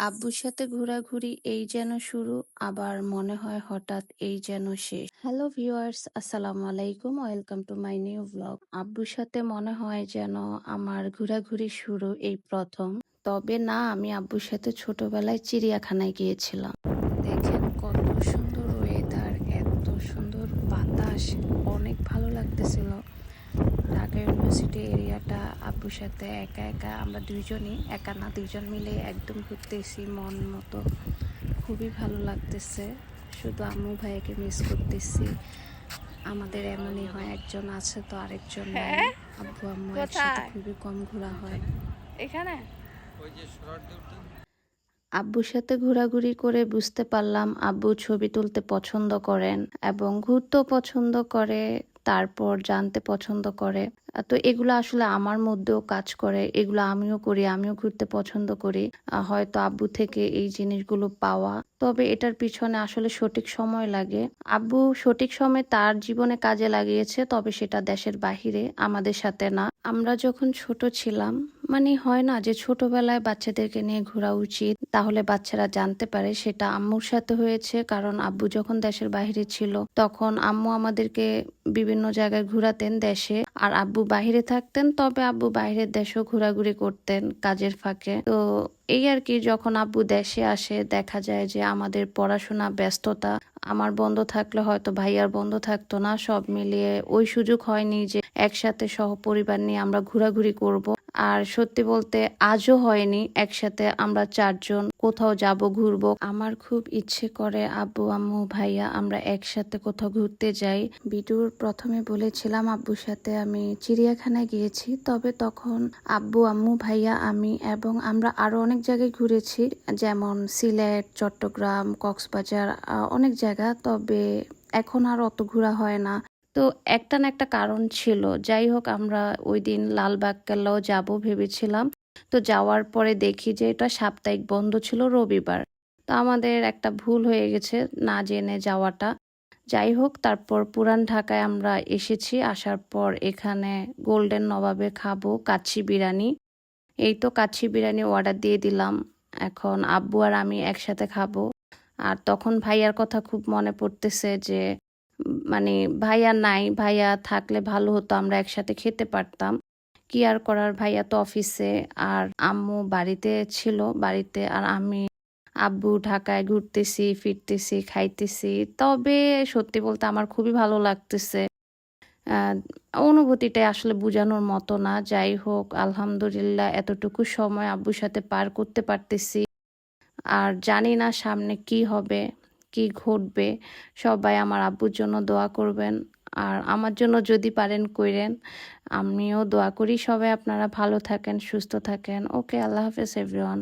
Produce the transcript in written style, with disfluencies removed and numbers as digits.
আব্বুর সাথে ঘোরাঘুরি এই যেন শুরু, আবার মনে হয় হঠাৎ এই যেন শেষ। হ্যালো ভিউয়ার্স, আসসালামু আলাইকুম, welcome to my new blog. আব্বুর সাথে মনে হয় যেন আমার ঘোরাঘুরি শুরু এই প্রথম। তবে না, আমি আব্বুর সাথে ছোটবেলায় চিড়িয়াখানায় গিয়েছিলাম। দেখেন কত সুন্দর ওয়েদার, এত সুন্দর বাতাস, অনেক ভালো লাগতেছিল। ঢাকা ইউনিভার্সিটি এরিয়াটা আব্বুর সাথে একা একা আমরা দুইজনই, একা না দুইজন মিলে একদম ঘুরতেছি মন মতো। খুবই ভালো লাগতেছে, শুধু আম্মু ভাইয়াকে মিস করতেছি। আমাদের এমনই হয়, একজন আছে তো আরেকজন নাই। আব্বু আম্মু একসাথে খুবই কম ঘোরা হয়। এখানে আব্বুর সাথে ঘোরাঘুরি করে বুঝতে পারলাম আব্বু ছবি তুলতে পছন্দ করেন এবং ঘুরতেও পছন্দ করে, তারপর জানতে পছন্দ করে। তো এগুলো আসলে আমার মধ্যেও কাজ করে, এগুলো আমিও করি, আমিও ঘুরতে পছন্দ করি। হয়তো আব্বু থেকে এই জিনিসগুলো পাওয়া, তবে এটার পিছনে আসলে সঠিক সময় লাগে। আব্বু সঠিক সময় তার জীবনে কাজে লাগিয়েছে, তবে সেটা দেশের বাহিরে, আমাদের সাথে না। আমরা যখন ছোট ছিলাম, মানে হয় না যে ছোটবেলায় বাচ্চাদেরকে নিয়ে ঘোরা উচিত, তাহলে বাচ্চারা জানতে পারে, সেটা আম্মুর সাথে হয়েছে। কারণ আব্বু যখন দেশের বাইরে ছিল, তখন আম্মু আমাদেরকে বিভিন্ন জায়গায় ঘোরাতেন দেশে, আর আব্বু বাহিরে থাকতেন। তবে আব্বু বাইরের দেশেও ঘোরাঘুরি করতেন কাজের ফাঁকে। তো এই আর কি, যখন আব্বু দেশে আসে দেখা যায় যে আমাদের পড়াশোনা ব্যস্ততা, আমার বন্ধ থাকলে হয়তো ভাইয়ার বন্ধ থাকতো না, সব মিলিয়ে ওই সুযোগ হয়নি যে একসাথে সহপরিবার নিয়ে আমরা ঘোরাঘুরি করব। আর সত্যি বলতে আজও হয়নি একসাথে আমরা চারজন কোথাও যাব, ঘুরবো। আমার খুব ইচ্ছে করে আব্বু আম্মু ভাইয়া আমরা একসাথে কোথাও ঘুরতে যাই। ভিডিওর প্রথমে বলেছিলাম আব্বুর সাথে আমি চিড়িয়াখানায় গিয়েছি, তবে তখন আব্বু আম্মু ভাইয়া আমি এবং আমরা আরো অনেক জায়গায় ঘুরেছি, যেমন সিলেট, চট্টগ্রাম, কক্সবাজার, অনেক জায়গা। তবে এখন আর অত ঘোরা হয় না। তো একটা না একটা কারণ ছিল। যাই হোক, আমরা ওই দিন লালবাগ কেল্লাও যাব ভেবেছিলাম। তো যাওয়ার পরে দেখি যে এটা সাপ্তাহিক বন্ধ ছিল, রবিবার। তো আমাদের একটা ভুল হয়ে গেছে না জেনে যাওয়াটা। যাই হোক, তারপর পুরান ঢাকায় আমরা এসেছি। আসার পর এখানে গোল্ডেন নবাবে খাবো কাচ্চি বিরিয়ানি। এই তো কাচ্চি বিরিয়ানি অর্ডার দিয়ে দিলাম, এখন আব্বু আর আমি একসাথে খাবো। আর তখন ভাইয়ার কথা খুব মনে পড়তেছে যে মানে ভাইয়া নাই, ভাইয়া থাকলে ভালো হতো, আমরা একসাথে খেতে পারতাম। কি আর করার, ভাইয়া তো অফিসে, আর আম্মু বাড়িতে ছিল, বাড়িতে, আর আমি আব্বু ঢাকায় ঘুরতেছি ফিরতেছি খাইতেছি। তবে সত্যি বলতে আমার খুবই ভালো লাগতেছে। আহ অনুভূতিটা আসলে বোঝানোর মতো না। যাই হোক, আলহামদুলিল্লাহ এতটুকু সময় আব্বুর সাথে পার করতে পারতেছি। আর জানি না সামনে কি হবে, কি ঘটবে। সবাই আমার আব্বুর জন্য দোয়া করবেন, আর আমার জন্য যদি পারেন কইরেন। আমিও দোয়া করি সবাই আপনারা ভালো থাকেন, সুস্থ থাকেন। ওকে, আল্লাহ হাফেজ এভরিওয়ান।